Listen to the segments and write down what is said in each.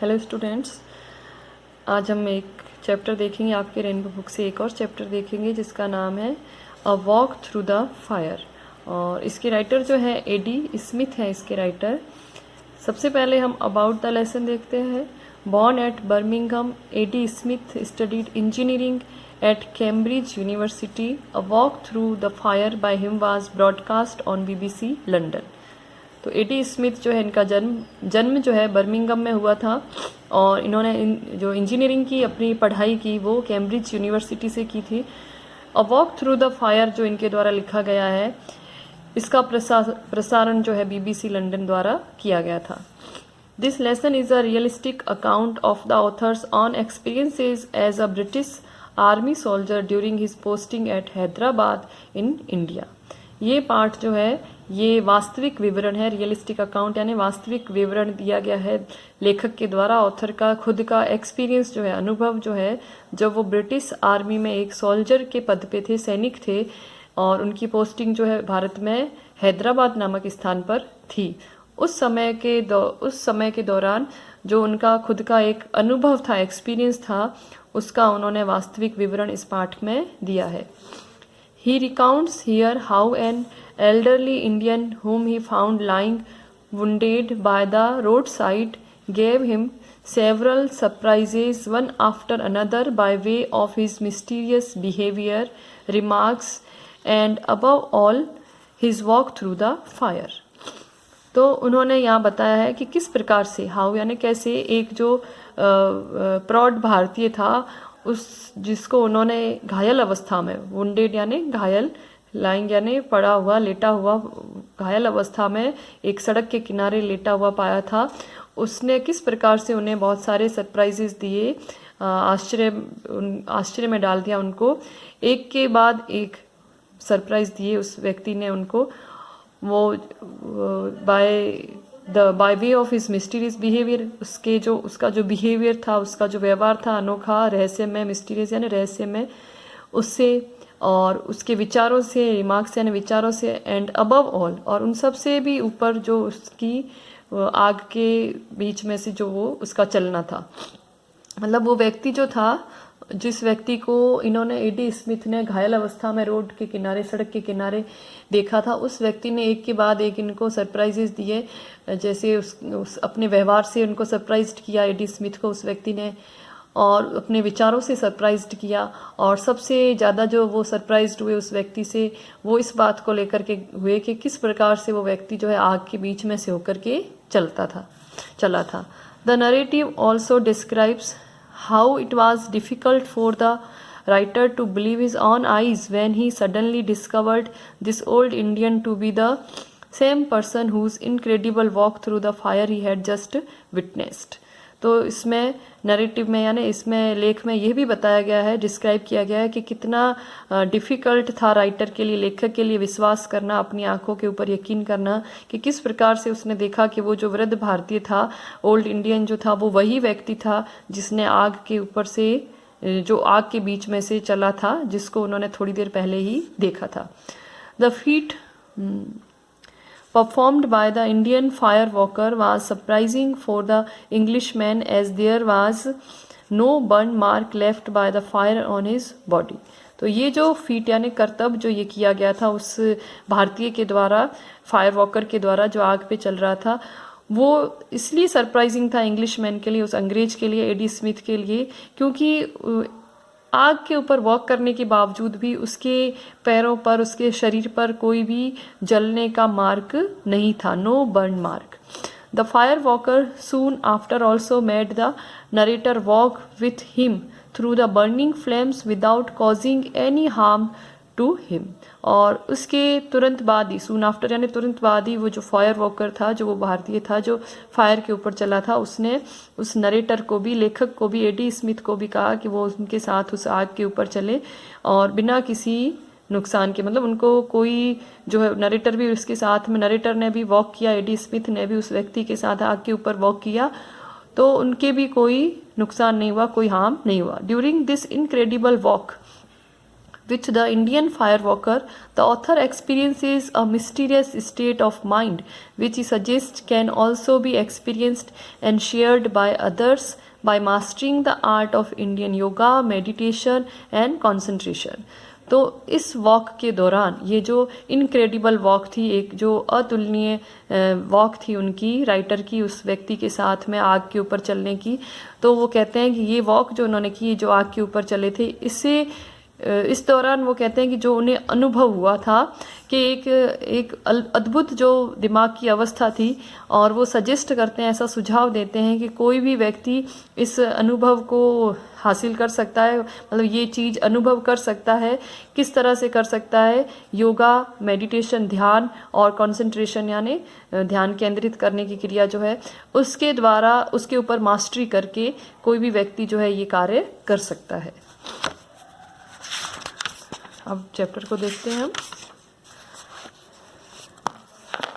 Hello students, आज हम एक चैप्टर देखेंगे आपके रेनबो बुक से। एक और चैप्टर देखेंगे जिसका नाम है अ वॉक थ्रू द फायर, और इसके राइटर जो है एडी स्मिथ है इसके राइटर। सबसे पहले हम अबाउट द लेसन देखते हैं। Born at Birmingham, Eddie Smith studied engineering at Cambridge University. A walk through the fire by him was broadcast on BBC London. तो एडी स्मिथ जो है, इनका जन्म जो है बर्मिंघम में हुआ था, और इन्होंने जो इंजीनियरिंग की अपनी पढ़ाई की वो कैम्ब्रिज यूनिवर्सिटी से की थी। अ वॉक थ्रू द फायर जो इनके द्वारा लिखा गया है, इसका प्रसारण जो है बीबीसी लंदन द्वारा किया गया था। This lesson is a realistic account of the authors on experiences as a British army soldier during his posting at Hyderabad in India. ये पाठ जो है ये वास्तविक विवरण है। रियलिस्टिक अकाउंट यानी वास्तविक विवरण दिया गया है लेखक के द्वारा, ऑथर का खुद का एक्सपीरियंस जो है, अनुभव जो है, जब वो ब्रिटिश आर्मी में एक सोल्जर के पद पे थे, सैनिक थे, और उनकी पोस्टिंग जो है भारत में हैदराबाद नामक स्थान पर थी। उस समय के दौरान जो उनका खुद का एक अनुभव था, एक्सपीरियंस था, उसका उन्होंने वास्तविक विवरण इस पाठ में दिया है। He recounts here how an elderly Indian whom he found lying wounded by the roadside gave him several surprises one after another by way of his mysterious behavior, remarks, and above all his walk through the fire. तो उन्होंने यहाँ बताया है कि किस प्रकार से, how यानी कैसे, एक जो प्रौढ़ भारतीय था उस जिसको उन्होंने घायल अवस्था में, वुंडेड यानी घायल, लाइंग यानी पड़ा हुआ, लेटा हुआ, घायल अवस्था में एक सड़क के किनारे लेटा हुआ पाया था, उसने किस प्रकार से उन्हें बहुत सारे सरप्राइजेस दिए, आश्चर्य में डाल दिया उनको। एक के बाद एक सरप्राइज दिए उस व्यक्ति ने उनको। वो by way of his mysterious behaviour, उसका जो बिहेवियर था, उसका जो व्यवहार था अनोखा, रहस्यमय, मिस्टीरियस यानी रहस्यमय, उससे, और उसके विचारों से, रिमार्क्स यानी विचारों से, एंड अबव ऑल, और उन सब से भी ऊपर जो उसकी आग के बीच में से जो वो उसका चलना था। मतलब वो व्यक्ति जो था, जिस व्यक्ति को इन्होंने, एडी स्मिथ ने घायल अवस्था में रोड के किनारे, सड़क के किनारे देखा था, उस व्यक्ति ने एक के बाद एक इनको सरप्राइजेस दिए। जैसे उस अपने व्यवहार से उनको सरप्राइज्ड किया एडी स्मिथ को उस व्यक्ति ने, और अपने विचारों से सरप्राइज्ड किया, और सबसे ज़्यादा जो वो सरप्राइज्ड हुए उस व्यक्ति से, वो इस बात को लेकर के हुए कि किस प्रकार से वो व्यक्ति जो है आग के बीच में से होकर के चला था। The narrative also describes how it was difficult for the writer to believe his own eyes when he suddenly discovered this old Indian to be the same person whose incredible walk through the fire he had just witnessed. तो इसमें narrative में यानी इसमें लेख में यह भी बताया गया है, डिस्क्राइब किया गया है कि कितना डिफ़िकल्ट था राइटर के लिए, लेखक के लिए विश्वास करना, अपनी आंखों के ऊपर यकीन करना कि किस प्रकार से उसने देखा कि वो जो वृद्ध भारतीय था, ओल्ड इंडियन जो था, वो वही व्यक्ति था जिसने आग के ऊपर से, जो आग के बीच में से चला था, जिसको उन्होंने थोड़ी देर पहले ही देखा था। The feet performed by the Indian fire walker was surprising for the Englishman, as there was no burn mark left by the fire on his body. तो ये जो फीट यानी करतब जो ये किया गया था उस भारतीय के द्वारा, फायर वॉकर के द्वारा जो आग पे चल रहा था, वो इसलिए सरप्राइजिंग था इंग्लिशमैन के लिए, उस अंग्रेज के लिए, एडी स्मिथ के लिए, क्योंकि आग के ऊपर वॉक करने के बावजूद भी उसके पैरों पर, उसके शरीर पर कोई भी जलने का मार्क नहीं था, no burn mark. The fire walker soon after also made the narrator walk with him through the burning flames without causing any harm to him. और उसके तुरंत बाद ही, सून आफ्टर यानी तुरंत बाद ही, वो जो फायर वॉकर था, जो वो भारतीय था जो फायर के ऊपर चला था, उसने उस नरेटर को भी, लेखक को भी, एडी स्मिथ को भी कहा कि वो उनके साथ उस आग के ऊपर चले, और बिना किसी नुकसान के, मतलब उनको कोई जो है, नरेटर भी उसके साथ में, नरेटर ने भी वॉक किया, एडी स्मिथ ने भी उस व्यक्ति के साथ आग के ऊपर वॉक किया, तो उनके भी कोई नुकसान नहीं हुआ, कोई हार्म नहीं हुआ। During this incredible walk With the Indian firewalker, the author experiences a mysterious state of mind which he suggests can also be experienced and shared by others by mastering the art of Indian yoga, meditation and concentration. तो इस walk के दौरान ये जो incredible walk थी, एक जो अतुलनीय वॉक थी उनकी, राइटर की, उस व्यक्ति के साथ में आग के ऊपर चलने की, तो वो कहते हैं कि ये वॉक जो उन्होंने की, जो आग के ऊपर चले थे, इससे इस दौरान वो कहते हैं कि जो उन्हें अनुभव हुआ था कि एक अद्भुत जो दिमाग की अवस्था थी, और वो सजेस्ट करते हैं, ऐसा सुझाव देते हैं कि कोई भी व्यक्ति इस अनुभव को हासिल कर सकता है, मतलब ये चीज़ अनुभव कर सकता है। किस तरह से कर सकता है? योगा, मेडिटेशन, ध्यान और कंसंट्रेशन यानी ध्यान केंद्रित करने की क्रिया जो है, उसके द्वारा उसके ऊपर मास्टरी करके कोई भी व्यक्ति जो है ये कार्य कर सकता है। अब चैप्टर को देखते हैं हम।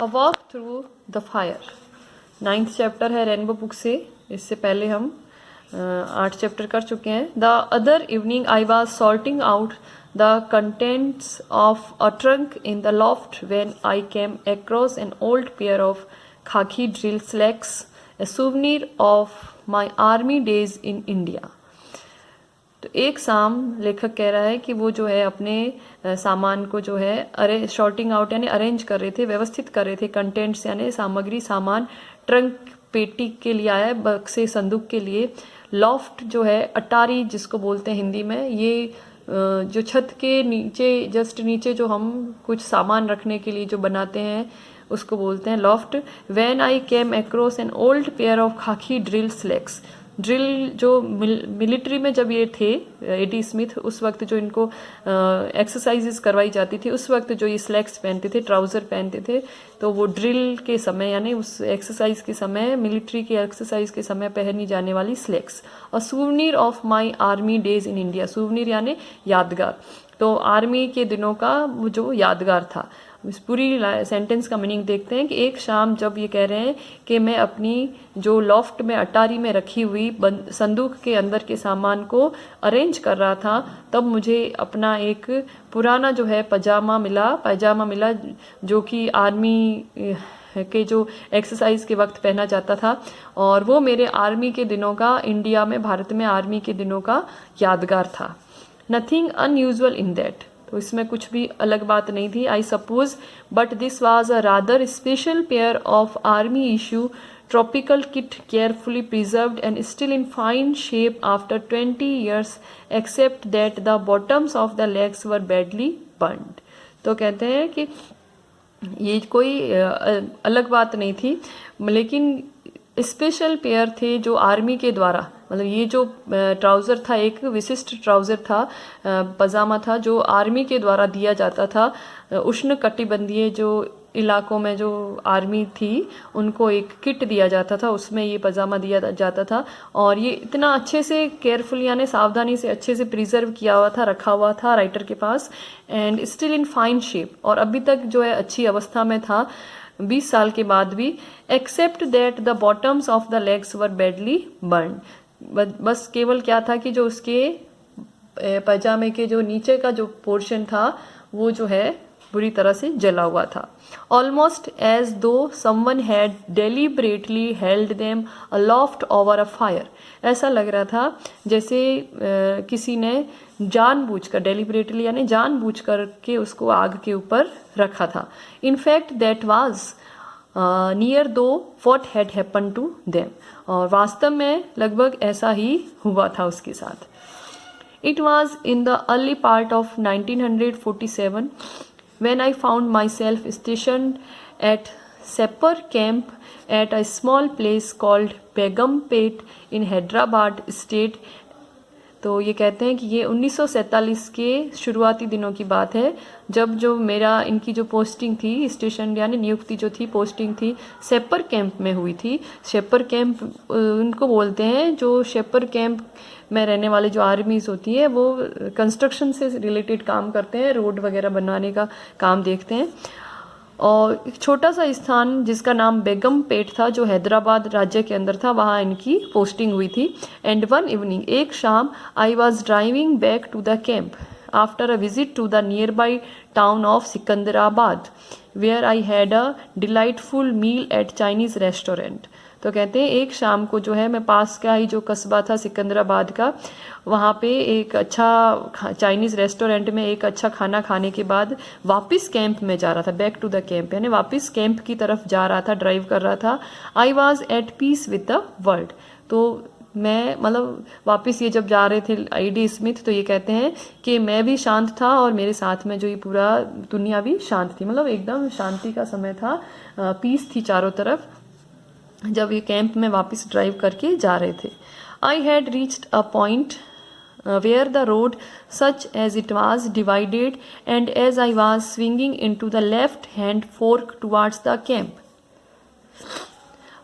A walk through the fire, 9th chapter है रेनबो बुक से। इससे पहले हम 8 चैप्टर कर चुके हैं। The other evening I was sorting out the contents of a trunk in the loft when I came across an old pair of khaki drill slacks, a souvenir of my army days in India. तो एक शाम लेखक कह रहा है कि वो जो है अपने सामान को जो है शॉर्टिंग आउट यानी अरेंज कर रहे थे, व्यवस्थित कर रहे थे, कंटेंट्स यानी सामग्री, सामान, ट्रंक पेटी के लिए आया है, बक्से, संदूक के लिए। लॉफ्ट जो है, अटारी जिसको बोलते हैं हिंदी में, ये जो छत के नीचे, जस्ट नीचे जो हम कुछ सामान रखने के लिए जो बनाते हैं उसको बोलते हैं loft. When I came across an old pair of khaki drill slacks, drill जो मिलिट्री में जब ये थे एडी स्मिथ, उस वक्त जो इनको एक्सरसाइजेस करवाई जाती थी, उस वक्त जो ये स्लैक्स पहनते थे, ट्राउज़र पहनते थे, तो वो ड्रिल के समय यानी उस एक्सरसाइज के समय, मिलिट्री की एक्सरसाइज के समय पहनी जाने वाली स्लैक्स। और souvenir of my army days in India, souvenir यानी यादगार, तो आर्मी के दिनों का वो जो यादगार था। इस पूरी सेंटेंस का मीनिंग देखते हैं कि एक शाम जब ये कह रहे हैं कि मैं अपनी जो लॉफ्ट में, अटारी में रखी हुई संदूक के अंदर के सामान को अरेंज कर रहा था, तब मुझे अपना एक पुराना जो है पायजामा मिला जो कि आर्मी के जो एक्सरसाइज के वक्त पहना जाता था, और वो मेरे आर्मी के दिनों का, इंडिया में, भारत में आर्मी के दिनों का यादगार था। नथिंग अनयूजुअल इन दैट, तो इसमें कुछ भी अलग बात नहीं थी, I suppose, but this was a rather special pair of army issue tropical kit, carefully preserved and still in fine shape after 20 years, except that the bottoms of the legs were badly burned. तो कहते हैं कि ये कोई अलग बात नहीं थी, लेकिन स्पेशल पेयर थे जो आर्मी के द्वारा, मतलब ये जो ट्राउज़र था, एक विशिष्ट ट्राउज़र था, पजामा था, जो आर्मी के द्वारा दिया जाता था। उष्ण कटिबंधीय जो इलाकों में जो आर्मी थी उनको एक किट दिया जाता था, उसमें ये पजामा दिया जाता था, और ये इतना अच्छे से केयरफुल यानी सावधानी से अच्छे से प्रिजर्व किया हुआ था, रखा हुआ था राइटर के पास, and still in fine shape, और अभी तक जो है अच्छी अवस्था में था 20 साल के बाद भी। Except that the bottoms of the legs were badly burn, बस केवल क्या था कि जो उसके पैजामे के जो नीचे का जो पोर्शन था वो जो है बुरी तरह से जला हुआ था। Almost as though someone had deliberately held them aloft over a fire, ऐसा लग रहा था जैसे किसी ने जानबूझकर, डेलिबरेटली यानी जानबूझकर के उसको आग के ऊपर रखा था। In fact that was near though what had happen to them, और वास्तव में लगभग ऐसा ही हुआ था उसके साथ। It was in the early part of 1947 when I found myself stationed at Sapper Camp at a small place called Begumpet in Hyderabad state। तो ये कहते हैं कि ये 1947 के शुरुआती दिनों की बात है, जब जो मेरा इनकी जो पोस्टिंग थी, स्टेशन यानी नियुक्ति जो थी, पोस्टिंग थी, शेपर कैंप में हुई थी। शेपर कैंप उनको बोलते हैं जो शेपर कैंप में रहने वाले जो आर्मीज होती है, वो कंस्ट्रक्शन से रिलेटेड काम करते हैं, रोड वगैरह बनवाने का काम देखते हैं। और एक छोटा सा स्थान जिसका नाम बेगमपेट था, जो हैदराबाद राज्य के अंदर था, वहाँ इनकी पोस्टिंग हुई थी। एंड वन इवनिंग, एक शाम, I was driving back to the camp, after a visit to the nearby town of Sikandrabad, where I had a delightful meal at Chinese restaurant. तो कहते हैं एक शाम को जो है मैं पास का ही जो कस्बा था सिकंदराबाद का, वहाँ पे एक अच्छा चाइनीज़ रेस्टोरेंट में एक अच्छा खाना खाने के बाद वापस कैंप में जा रहा था, बैक टू द कैंप, यानी वापस कैंप की तरफ जा रहा था, ड्राइव कर रहा था. I was at peace with the world. तो मैं मतलब वापस ये जब जा रहे थे A.D. स्मिथ, तो ये कहते हैं कि मैं भी शांत था और मेरे साथ में जो ये पूरा दुनिया भी शांत थी, मतलब एकदम शांति का समय था, पीस थी चारों तरफ जब ये कैंप में वापस ड्राइव करके जा रहे थे. I had reached a point where the road, such as it was, divided, and as I was swinging into the left hand fork towards the camp,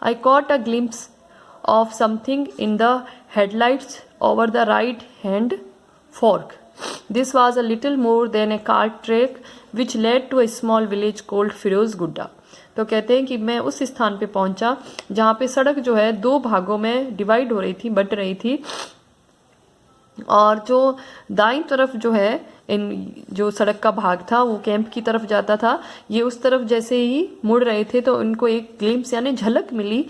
I caught a glimpse of something in the headlights over the right hand fork. This was a little more than a cart track which led to a small village called Firozgudda. तो कहते हैं कि मैं उस स्थान पे पहुंचा जहाँ पे सड़क जो है दो भागों में डिवाइड हो रही थी, बट रही थी, और जो दाईं तरफ जो है इन जो सड़क का भाग था वो कैंप की तरफ जाता था, ये उस तरफ जैसे ही मुड़ रहे थे तो उनको एक ग्लिम्स यानी झलक मिली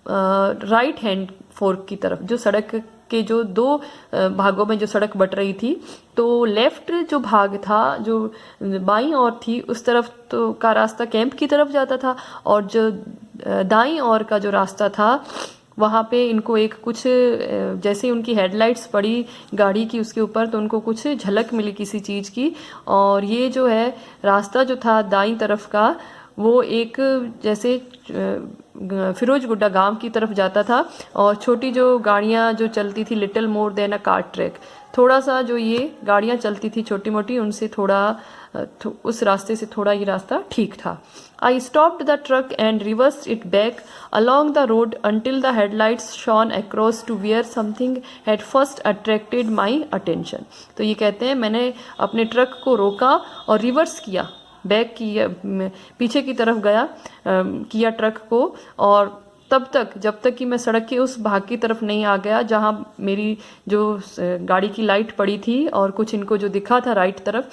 राइट हैंड फोर्क की तरफ, जो सड़क के जो दो भागों में जो सड़क बट रही थी, तो लेफ्ट जो भाग था जो बाईं ओर थी उस तरफ तो का रास्ता कैंप की तरफ जाता था, और जो दाईं ओर का जो रास्ता था वहाँ पे इनको एक कुछ जैसे उनकी हेडलाइट्स पड़ी गाड़ी की उसके ऊपर तो उनको कुछ झलक मिली किसी चीज़ की, और ये जो है रास्ता जो था दाईं तरफ का वो एक जैसे फिरोजगुड्डा गांव की तरफ जाता था, और छोटी जो गाड़ियाँ जो चलती थी little more than a cart track, थोड़ा सा जो ये गाड़ियाँ चलती थी छोटी मोटी उनसे थोड़ा उस रास्ते से थोड़ा ये रास्ता ठीक था. I stopped the truck and reversed it back along the road until the headlights shone across to where something had first attracted my attention. तो ये कहते हैं मैंने अपने ट्रक को रोका और रिवर्स किया, बैक किया, पीछे की तरफ गया किया ट्रक को, और तब तक जब तक कि मैं सड़क के उस भाग की तरफ नहीं आ गया जहाँ मेरी जो गाड़ी की लाइट पड़ी थी और कुछ इनको जो दिखा था राइट तरफ,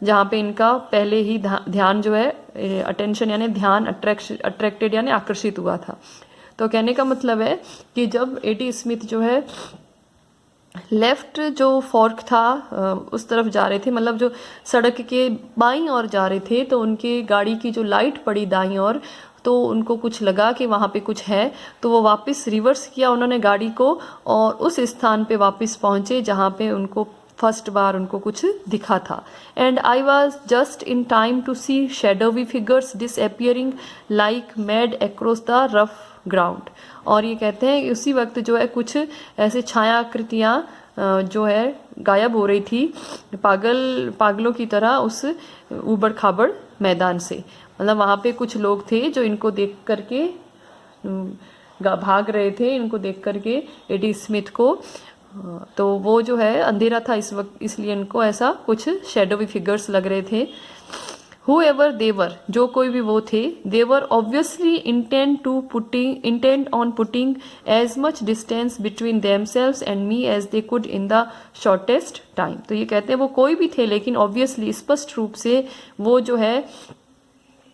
जहाँ पे इनका पहले ही ध्यान जो है अटेंशन यानी ध्यान अट्रैक्टेड यानी आकर्षित हुआ था. तो कहने का मतलब है कि जब A.D. स्मिथ जो है लेफ्ट जो फॉर्क था उस तरफ जा रहे थे, मतलब जो सड़क के बाईं ओर जा रहे थे, तो उनके गाड़ी की जो लाइट पड़ी दाईं ओर, तो उनको कुछ लगा कि वहाँ पे कुछ है, तो वो वापस रिवर्स किया उन्होंने गाड़ी को और उस स्थान पे वापस पहुँचे जहाँ पे उनको फर्स्ट बार उनको कुछ दिखा था. And I was just in time to see shadowy figures disappearing like mad across the rough ground. और ये कहते हैं कि उसी वक्त जो है कुछ ऐसे छायाकृतियाँ जो है गायब हो रही थी पागलों की तरह उस ऊबड़ खाबड़ मैदान से. मतलब वहाँ पे कुछ लोग थे जो इनको देख करके भाग रहे थे, इनको देख करके A.D. स्मिथ को, तो वो जो है अंधेरा था इस वक्त, इसलिए इनको ऐसा कुछ शेडोवी फिगर्स लग रहे थे. Whoever they were, जो कोई भी वो थे, they were obviously intent on putting as much distance between themselves and me as they could in the shortest time. तो ये कहते हैं वो कोई भी थे लेकिन obviously स्पष्ट रूप से वो जो है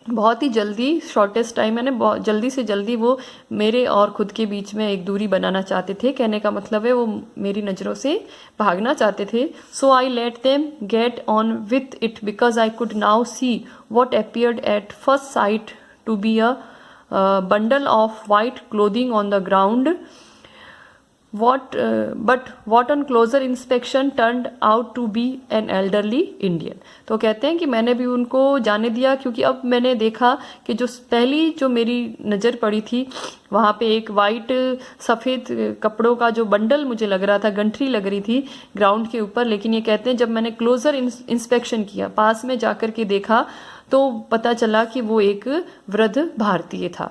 बहुत ही जल्दी शॉर्टेस्ट टाइम यानी बहुत जल्दी से जल्दी वो मेरे और खुद के बीच में एक दूरी बनाना चाहते थे. कहने का मतलब है वो मेरी नज़रों से भागना चाहते थे. So I let them get on with it because I could now see what appeared at first sight to be a bundle of white clothing on the ground. But what on closer inspection turned out to be an elderly Indian. तो कहते हैं कि मैंने भी उनको जाने दिया क्योंकि अब मैंने देखा कि जो पहली जो मेरी नज़र पड़ी थी वहाँ पे एक वाइट सफ़ेद कपड़ों का जो बंडल मुझे लग रहा था, गंठरी लग रही थी ग्राउंड के ऊपर. लेकिन ये कहते हैं जब मैंने क्लोजर इंस्पेक्शन किया, पास में जाकर के देखा, तो पता चला कि वो एक वृद्ध भारतीय था.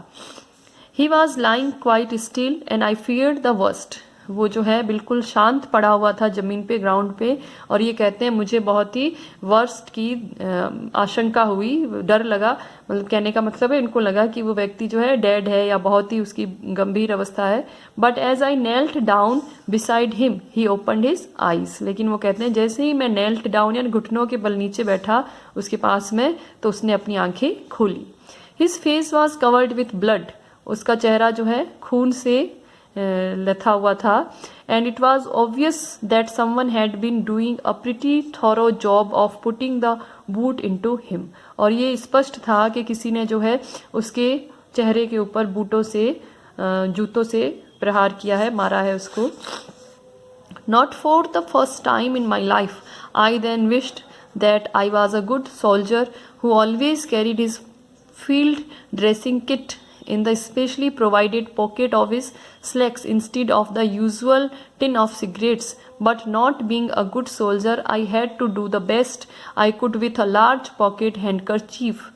He was lying quite still and I feared the worst. वो जो है बिल्कुल शांत पड़ा हुआ था ज़मीन पे, ग्राउंड पे। और ये कहते हैं मुझे बहुत ही वर्स्ट की आशंका हुई, डर लगा। मतलब कहने का मतलब है इनको लगा कि वो व्यक्ति जो है डेड है या बहुत ही उसकी गंभीर अवस्था है। But as I knelt down beside him he opened his eyes. लेकिन वो कहते हैं जैसे ही मैं नेल्ट डाउन यानी घुटनों के बल नीचे बैठा उसके पास में, तो उसने अपनी आंखें खोली। His face was covered with blood. उसका चेहरा जो है खून से लथा हुआ था। And it was obvious that someone had been doing a pretty thorough job of putting the boot into him. और ये स्पष्ट था कि किसी ने जो है उसके चेहरे के ऊपर बूटों से, जूतों से प्रहार किया है, मारा है उसको। Not for the first time in my life, I then wished that I was a good soldier who always carried his field dressing kit in the specially provided pocket of his slacks instead of the usual tin of cigarettes. But not being a good soldier, I had to do the best I could with a large pocket handkerchief.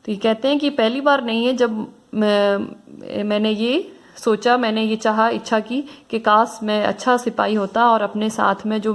तो ये कहते हैं कि पहली बार नहीं है जब मैंने ये सोचा, मैंने ये चाहा, इच्छा की कि काश मैं अच्छा सिपाही होता और अपने साथ में जो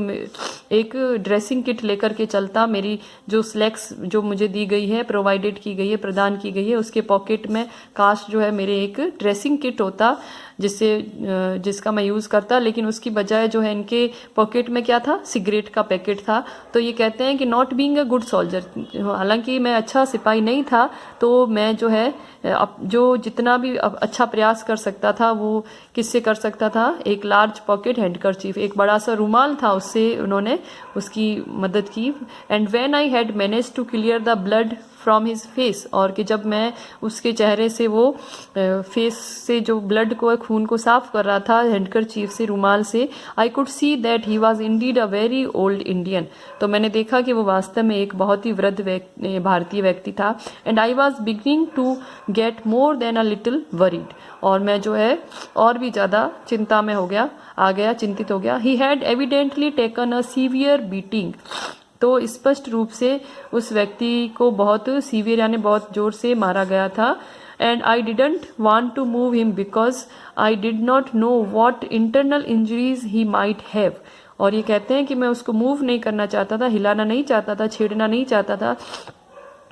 एक ड्रेसिंग किट लेकर के चलता। मेरी जो स्लैक्स जो मुझे दी गई है, प्रोवाइडेड की गई है, प्रदान की गई है, उसके पॉकेट में काश जो है मेरे एक ड्रेसिंग किट होता जिसका मैं यूज़ करता। लेकिन उसकी बजाय जो है इनके पॉकेट में क्या था, सिगरेट का पैकेट था। तो ये कहते हैं कि not being a good soldier, हालांकि मैं अच्छा सिपाही नहीं था, तो मैं जो है जो जितना भी अच्छा प्रयास कर सकता था वो किससे कर सकता था, एक लार्ज पॉकेट हैंडकरचीफ, एक बड़ा सा रुमाल था, उससे उन्होंने उसकी मदद की। And when I had manage to clear the blood from his face, और कि जब मैं उसके चेहरे से वो फेस से जो ब्लड को, खून को साफ कर रहा था हैंडकरचीफ से, रुमाल से, I could see that he was indeed a very old Indian. तो मैंने देखा कि वो वास्तव में एक बहुत ही वृद्ध भारतीय व्यक्ति था। And I was beginning to get more than a little worried, और मैं जो है और भी ज़्यादा चिंता में चिंतित हो गया। He had evidently taken a severe beating. तो स्पष्ट रूप से उस व्यक्ति को बहुत सीवियर यानी बहुत जोर से मारा गया था। And I didn't want to move him because I did not know what internal injuries he might have. और ये कहते हैं कि मैं उसको मूव नहीं करना चाहता था, हिलाना नहीं चाहता था, छेड़ना नहीं चाहता था,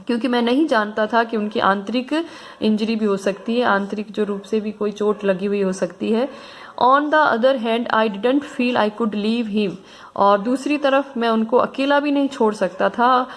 क्योंकि मैं नहीं जानता था कि उनकी आंतरिक इंजरी भी हो सकती है, आंतरिक जो रूप से भी कोई चोट लगी हुई हो सकती है। On the other hand I didn't feel I could leave him, और दूसरी तरफ मैं उनको अकेला भी नहीं छोड़ सकता था।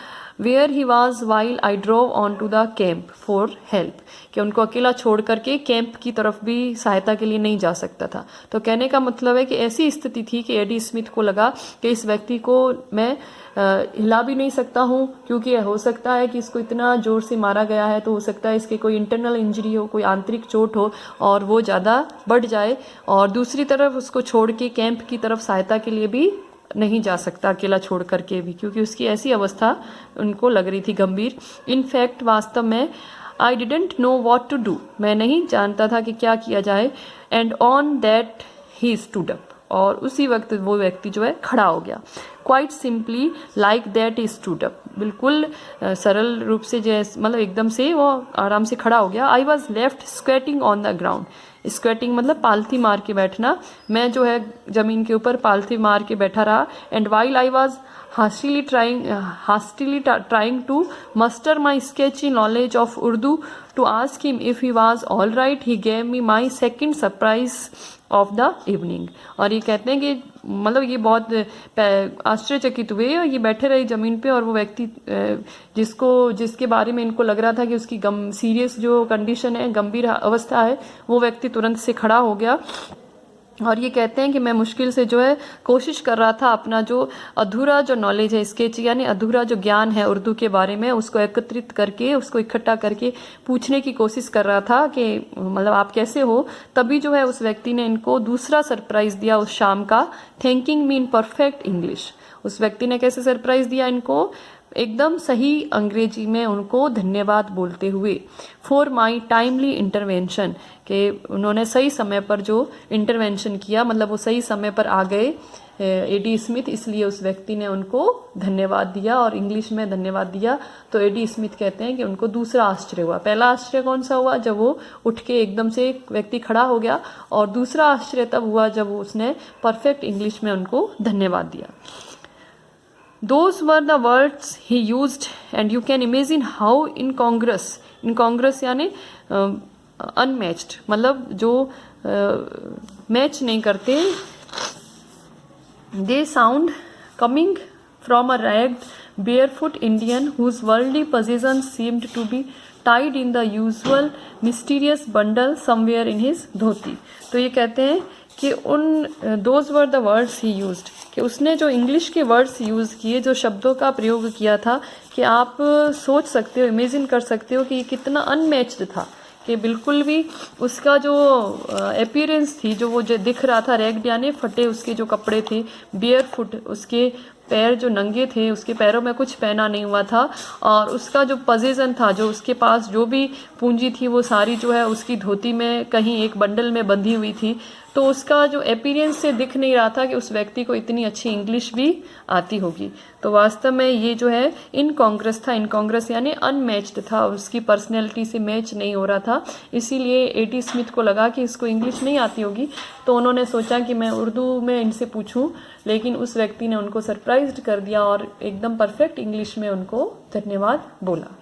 Where he was while I drove on to the camp for help, कि उनको अकेला छोड़ करके कैंप की तरफ भी सहायता के लिए नहीं जा सकता था। तो कहने का मतलब है कि ऐसी स्थिति थी कि एडी स्मिथ को लगा कि इस व्यक्ति को मैं हिला भी नहीं सकता हूँ, क्योंकि हो सकता है कि इसको इतना जोर से मारा गया है, तो हो सकता है इसके कोई इंटरनल इंजरी हो, कोई आंतरिक चोट हो और वो ज़्यादा बढ़ जाए। और दूसरी तरफ उसको छोड़ के कैंप की तरफ सहायता के लिए भी नहीं जा सकता, अकेला छोड़ करके भी, क्योंकि उसकी ऐसी अवस्था उनको लग रही थी गंभीर। इनफैक्ट वास्तव में I didn't know what to do, मैं नहीं जानता था कि क्या किया जाए। And on that he stood up, और उसी वक्त वो व्यक्ति जो है खड़ा हो गया। Quite simply like that he stood up, बिल्कुल सरल रूप से जैसे मतलब एकदम से वो आराम से खड़ा हो गया। I was left squatting on the ground, squatting मतलब पालथी मार के बैठना, मैं जो है जमीन के ऊपर पालथी मार के बैठा रहा। And while I was hastily trying to muster my sketchy knowledge of Urdu to ask him if he was all right, he gave me my second surprise of the evening। और ये कहते हैं कि मतलब ये बहुत आश्चर्यचकित हुए और ये बैठे रहे जमीन पे, और वो व्यक्ति जिसके बारे में इनको लग रहा था कि उसकी सीरियस जो कंडीशन है, गंभीर अवस्था है, वो व्यक्ति तुरंत से खड़ा हो गया। और ये कहते हैं कि मैं मुश्किल से जो है कोशिश कर रहा था अपना जो अधूरा जो नॉलेज है, स्केच यानी अधूरा जो ज्ञान है उर्दू के बारे में, उसको एकत्रित करके, उसको इकट्ठा करके पूछने की कोशिश कर रहा था कि मतलब आप कैसे हो। तभी जो है उस व्यक्ति ने इनको दूसरा सरप्राइज दिया उस शाम का, thanking me in perfect English. उस व्यक्ति ने कैसे सरप्राइज दिया इनको, एकदम सही अंग्रेजी में उनको धन्यवाद बोलते हुए। फॉर माई टाइमली इंटरवेंशन, कि उन्होंने सही समय पर जो इंटरवेंशन किया, मतलब वो सही समय पर आ गए एडी स्मिथ, इसलिए उस व्यक्ति ने उनको धन्यवाद दिया और इंग्लिश में धन्यवाद दिया। तो एडी स्मिथ कहते हैं कि उनको दूसरा आश्चर्य हुआ। पहला आश्चर्य कौन सा हुआ, जब वो उठ के एकदम से एक व्यक्ति खड़ा हो गया, और दूसरा आश्चर्य तब हुआ जब उसने परफेक्ट इंग्लिश में उनको धन्यवाद दिया। Those were the words he used and you can imagine how incongruous यानी unmatched, मतलब जो मैच नहीं करते। They sound coming from a ragged, barefoot Indian whose worldly possessions seemed to be tied in the usual mysterious bundle somewhere in his धोती। तो ये कहते हैं कि those were the words he used, कि उसने जो इंग्लिश के वर्ड्स यूज़ किए, जो शब्दों का प्रयोग किया था, कि आप सोच सकते हो, इमेजिन कर सकते हो कि ये कितना अनमैच्ड था, कि बिल्कुल भी उसका जो अपीयरेंस थी, जो वो जो दिख रहा था, रैग्ड यानी फटे उसके जो कपड़े थे, बेयर फुट उसके पैर जो नंगे थे, उसके पैरों में कुछ पहना नहीं हुआ था, और उसका जो पोजीशन था, जो उसके पास जो भी पूंजी थी वो सारी जो है उसकी धोती में कहीं एक बंडल में बंधी हुई थी। तो उसका जो अपीयरेंस से दिख नहीं रहा था कि उस व्यक्ति को इतनी अच्छी इंग्लिश भी आती होगी। तो वास्तव में ये जो है इनकॉन्ग्रेस था, इनकॉन्ग्रेस यानी अनमैच्ड था, उसकी पर्सनैलिटी से मैच नहीं हो रहा था। इसीलिए एडी स्मिथ को लगा कि इसको इंग्लिश नहीं आती होगी, तो उन्होंने सोचा कि मैं उर्दू में इनसे पूछूं, लेकिन उस व्यक्ति ने उनको सरप्राइज्ड कर दिया और एकदम परफेक्ट इंग्लिश में उनको धन्यवाद बोला।